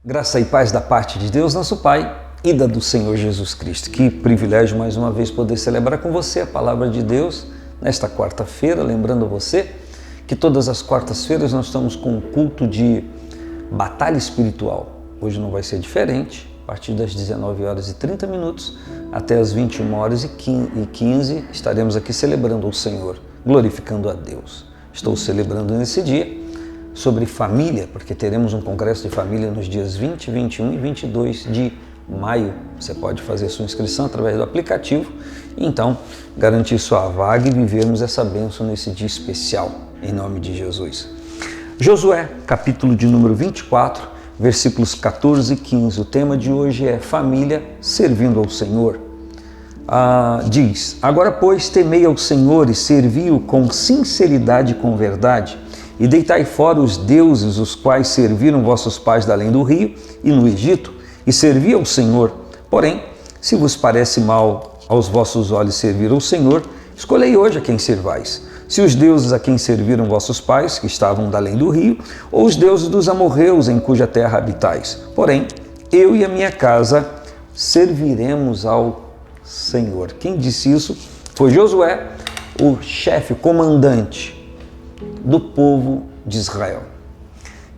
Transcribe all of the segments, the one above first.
Graça e paz da parte de Deus, nosso Pai, e da do Senhor Jesus Cristo. Que privilégio mais uma vez poder celebrar com você a palavra de Deus nesta quarta-feira, lembrando a você que todas as quartas-feiras nós estamos com um culto de batalha espiritual. Hoje não vai ser diferente, a partir das 19 horas e 30 minutos até as 21 horas e 15 estaremos aqui celebrando o Senhor, glorificando a Deus. Estou celebrando nesse dia sobre família, porque teremos um congresso de família nos dias 20, 21 e 22 de maio. Você pode fazer sua inscrição através do aplicativo e então garantir sua vaga e vivermos essa bênção nesse dia especial, em nome de Jesus. Josué, capítulo de número 24, versículos 14 e 15. O tema de hoje é família servindo ao Senhor. Diz: Agora, pois, temei ao Senhor e servi-o com sinceridade e com verdade, e deitai fora os deuses os quais serviram vossos pais da além do rio e no Egito, e servi ao Senhor. Porém, se vos parece mal aos vossos olhos servir ao Senhor, escolhei hoje a quem servais. Se os deuses a quem serviram vossos pais, que estavam da além do rio, ou os deuses dos amorreus em cuja terra habitais. Porém, eu e a minha casa serviremos ao Senhor. Quem disse isso foi Josué, o chefe, o comandante do povo de Israel.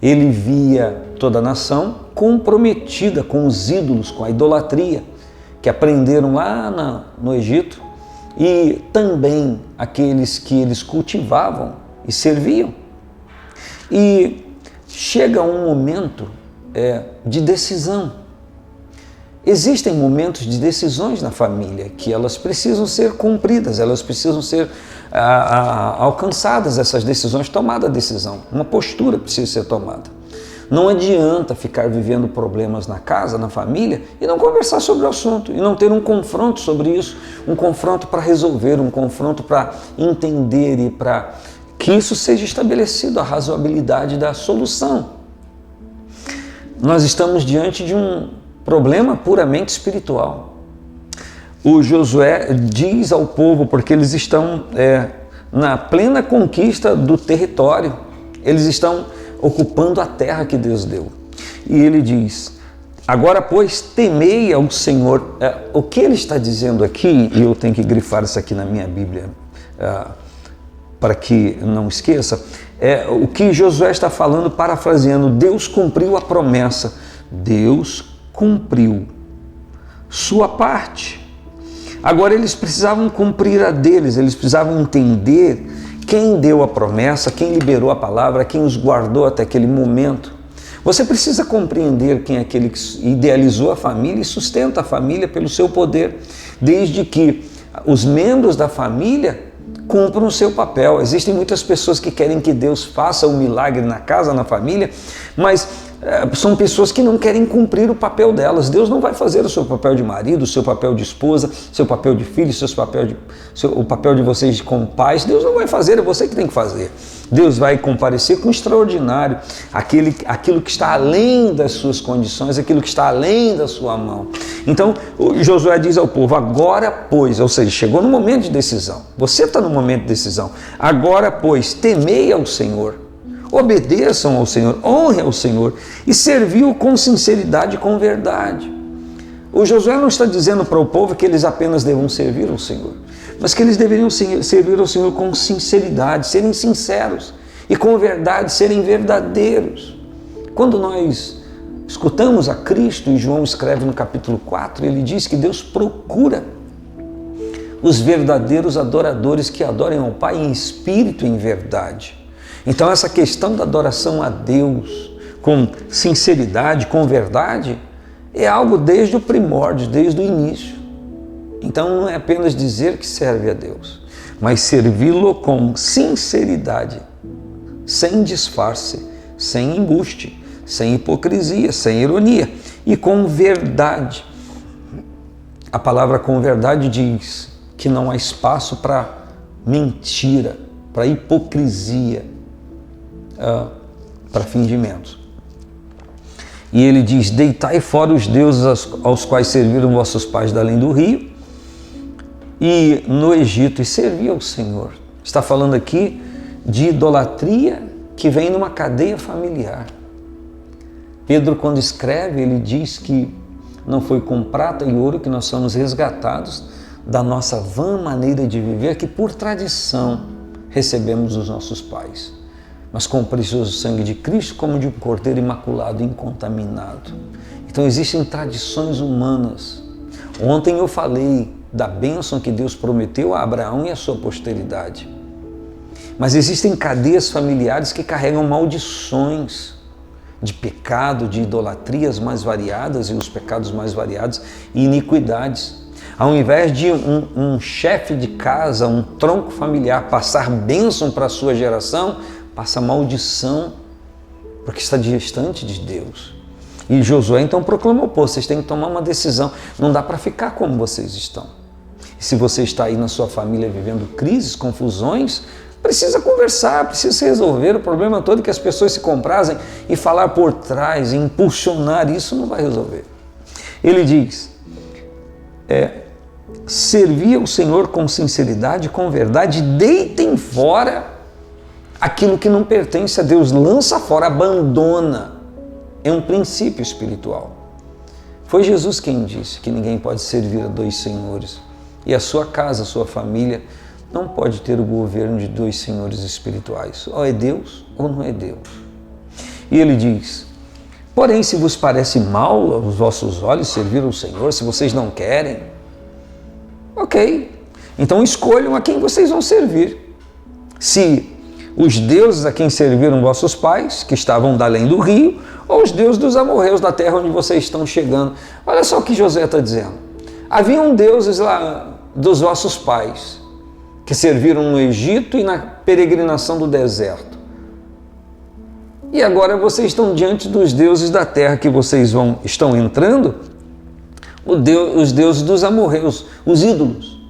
Ele via toda a nação comprometida com os ídolos, com a idolatria que aprenderam lá no Egito, e também aqueles que eles cultivavam e serviam. E chega um momento de decisão. Existem momentos de decisões na família que elas precisam ser cumpridas, elas precisam ser alcançadas, essas decisões, tomada a decisão, uma postura precisa ser tomada. Não adianta ficar vivendo problemas na casa, na família, e não conversar sobre o assunto, e não ter um confronto sobre isso, um confronto para resolver, um confronto para entender e para que isso seja estabelecido, a razoabilidade da solução. Nós estamos diante de um problema puramente espiritual. O Josué diz ao povo, porque eles estão na plena conquista do território, eles estão ocupando a terra que Deus deu. E ele diz: agora, pois, temei ao Senhor. O que ele está dizendo aqui, e eu tenho que grifar isso aqui na minha Bíblia para que não esqueça, o que Josué está falando, parafraseando: Deus cumpriu a promessa, Deus cumpriu sua parte. Agora eles precisavam cumprir a deles, eles precisavam entender quem deu a promessa, quem liberou a palavra, quem os guardou até aquele momento. Você precisa compreender quem é aquele que idealizou a família e sustenta a família pelo seu poder, desde que os membros da família cumpram o seu papel. Existem muitas pessoas que querem que Deus faça um milagre na casa, na família, mas são pessoas que não querem cumprir o papel delas. Deus não vai fazer o seu papel de marido, o seu papel de esposa, seu papel de filho, o papel de vocês como pais. Deus não vai fazer, é você que tem que fazer. Deus vai comparecer com o extraordinário, aquilo que está além das suas condições, aquilo que está além da sua mão. Então, Josué diz ao povo: agora, pois, ou seja, chegou no momento de decisão. Você está no momento de decisão. Agora, pois, temei ao Senhor. Obedeçam ao Senhor, honrem ao Senhor e servi-o com sinceridade e com verdade. O Josué não está dizendo para o povo que eles apenas devam servir ao Senhor, mas que eles deveriam servir ao Senhor com sinceridade, serem sinceros, e com verdade, serem verdadeiros. Quando nós escutamos a Cristo, e João escreve no capítulo 4, ele diz que Deus procura os verdadeiros adoradores que adorem ao Pai em espírito e em verdade. Então essa questão da adoração a Deus com sinceridade, com verdade, é algo desde o primórdio, desde o início. Então não é apenas dizer que serve a Deus, mas servi-lo com sinceridade, sem disfarce, sem embuste, sem hipocrisia, sem ironia e com verdade. A palavra com verdade diz que não há espaço para mentira, para hipocrisia, para fingimento. E ele diz: deitai fora os deuses aos quais serviram vossos pais da além do rio e no Egito, e servi ao Senhor. Está falando aqui de idolatria que vem numa cadeia familiar. Pedro, quando escreve, ele diz que não foi com prata e ouro que nós somos resgatados da nossa vã maneira de viver, que por tradição recebemos dos nossos pais, mas com o precioso sangue de Cristo, como de um cordeiro imaculado e incontaminado. Então existem tradições humanas. Ontem eu falei da bênção que Deus prometeu a Abraão e a sua posteridade. Mas existem cadeias familiares que carregam maldições de pecado, de idolatrias mais variadas e os pecados mais variados e iniquidades. Ao invés de um chefe de casa, um tronco familiar passar bênção para a sua geração, passa maldição, porque está distante de Deus. E Josué então proclamou: pô, vocês têm que tomar uma decisão, não dá para ficar como vocês estão. E se você está aí na sua família vivendo crises, confusões, precisa conversar, precisa resolver. O problema todo é que as pessoas se comprazem e falar por trás, e impulsionar, isso não vai resolver. Ele diz, servir ao Senhor com sinceridade, com verdade, deitem fora aquilo que não pertence a Deus, lança fora, abandona. É um princípio espiritual. Foi Jesus quem disse que ninguém pode servir a dois senhores. E a sua casa, a sua família, não pode ter o governo de dois senhores espirituais. Ou é Deus ou não é Deus. E ele diz, porém, se vos parece mal aos vossos olhos servir ao Senhor, se vocês não querem, ok, então escolham a quem vocês vão servir. Se os deuses a quem serviram vossos pais, que estavam da além do rio, ou os deuses dos amorreus da terra onde vocês estão chegando. Olha só o que Josué está dizendo. Haviam deuses lá dos vossos pais, que serviram no Egito e na peregrinação do deserto. E agora vocês estão diante dos deuses da terra que vocês estão entrando, os deuses dos amorreus, os ídolos.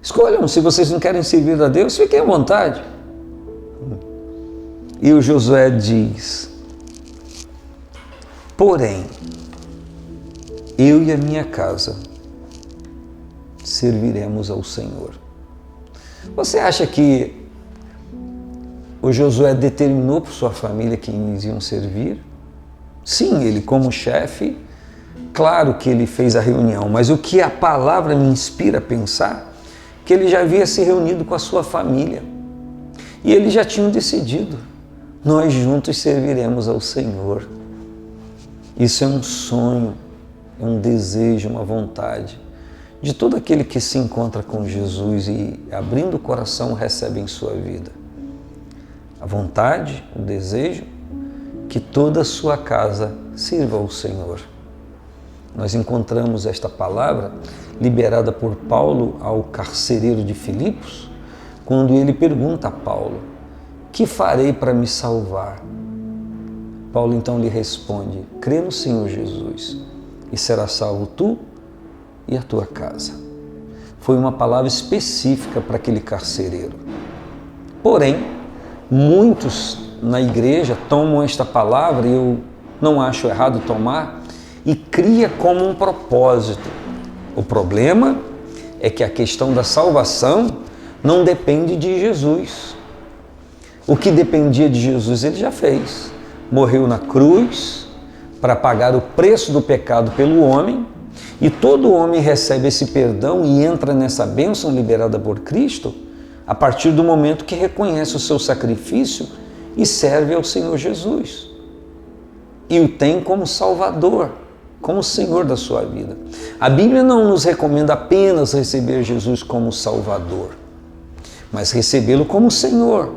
Escolham, se vocês não querem servir a Deus, fiquem à vontade. E o Josué diz, porém, eu e a minha casa serviremos ao Senhor. Você acha que o Josué determinou para sua família quem eles iam servir? Sim, ele como chefe, claro que ele fez a reunião, mas o que a palavra me inspira a pensar, que ele já havia se reunido com a sua família e eles já tinham decidido, nós juntos serviremos ao Senhor. Isso é um sonho, é um desejo, uma vontade de todo aquele que se encontra com Jesus e, abrindo o coração, recebe em sua vida. A vontade, o desejo, que toda a sua casa sirva ao Senhor. Nós encontramos esta palavra liberada por Paulo ao carcereiro de Filipos, quando ele pergunta a Paulo, que farei para me salvar? Paulo então lhe responde, crê no Senhor Jesus e serás salvo tu e a tua casa. Foi uma palavra específica para aquele carcereiro. Porém, muitos na igreja tomam esta palavra, e eu não acho errado tomar, e cria como um propósito. O problema é que a questão da salvação não depende de Jesus. O que dependia de Jesus ele já fez. Morreu na cruz para pagar o preço do pecado pelo homem, e todo homem recebe esse perdão e entra nessa bênção liberada por Cristo a partir do momento que reconhece o seu sacrifício e serve ao Senhor Jesus. E o tem como Salvador, como Senhor da sua vida. A Bíblia não nos recomenda apenas receber Jesus como Salvador, mas recebê-lo como Senhor.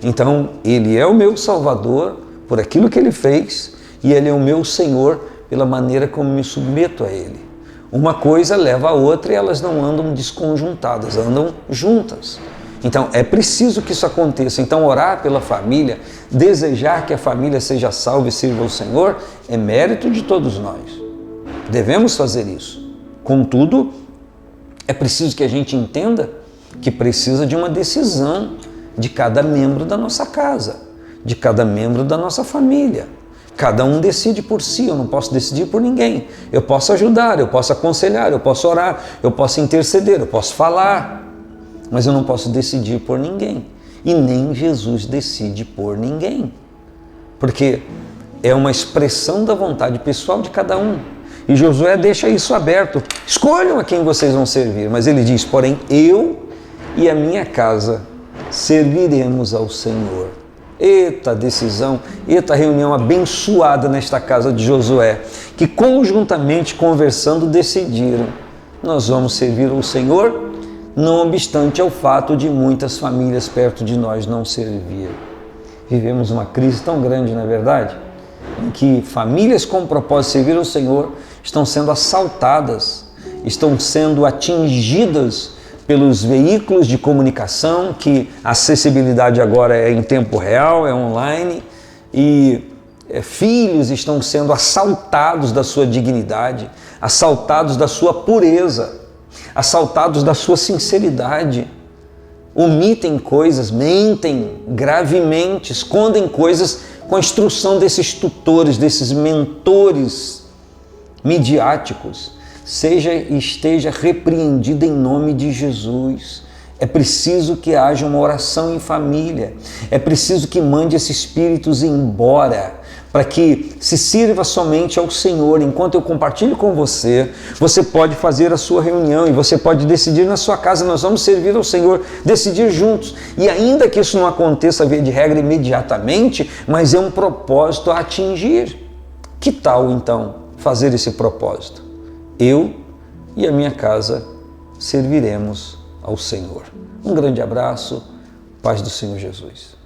Então, Ele é o meu Salvador por aquilo que Ele fez e Ele é o meu Senhor pela maneira como me submeto a Ele. Uma coisa leva a outra e elas não andam desconjuntadas, andam juntas. Então, é preciso que isso aconteça. Então, orar pela família, desejar que a família seja salva e sirva ao Senhor, é mérito de todos nós. Devemos fazer isso. Contudo, é preciso que a gente entenda que precisa de uma decisão de cada membro da nossa casa, de cada membro da nossa família. Cada um decide por si, eu não posso decidir por ninguém. Eu posso ajudar, eu posso aconselhar, eu posso orar, eu posso interceder, eu posso falar, mas eu não posso decidir por ninguém. E nem Jesus decide por ninguém. Porque é uma expressão da vontade pessoal de cada um. E Josué deixa isso aberto. Escolham a quem vocês vão servir. Mas ele diz, porém, eu e a minha casa serviremos ao Senhor. Eita decisão, eita reunião abençoada nesta casa de Josué, que conjuntamente conversando decidiram, nós vamos servir ao Senhor, não obstante ao fato de muitas famílias perto de nós não servir. Vivemos uma crise tão grande, não é verdade? Em que famílias com o propósito de servir ao Senhor estão sendo assaltadas, estão sendo atingidas pelos veículos de comunicação, que a acessibilidade agora é em tempo real, é online, e filhos estão sendo assaltados da sua dignidade, assaltados da sua pureza, assaltados da sua sinceridade, omitem coisas, mentem gravemente, escondem coisas com a instrução desses tutores, desses mentores midiáticos. Seja e esteja repreendido em nome de Jesus. É preciso que haja uma oração em família. É preciso que mande esses espíritos embora, para que se sirva somente ao Senhor. Enquanto eu compartilho com você, você pode fazer a sua reunião e você pode decidir na sua casa, nós vamos servir ao Senhor, decidir juntos. E ainda que isso não aconteça, via de regra, imediatamente, mas é um propósito a atingir. Que tal, então, fazer esse propósito? Eu e a minha casa serviremos ao Senhor. Um grande abraço, paz do Senhor Jesus.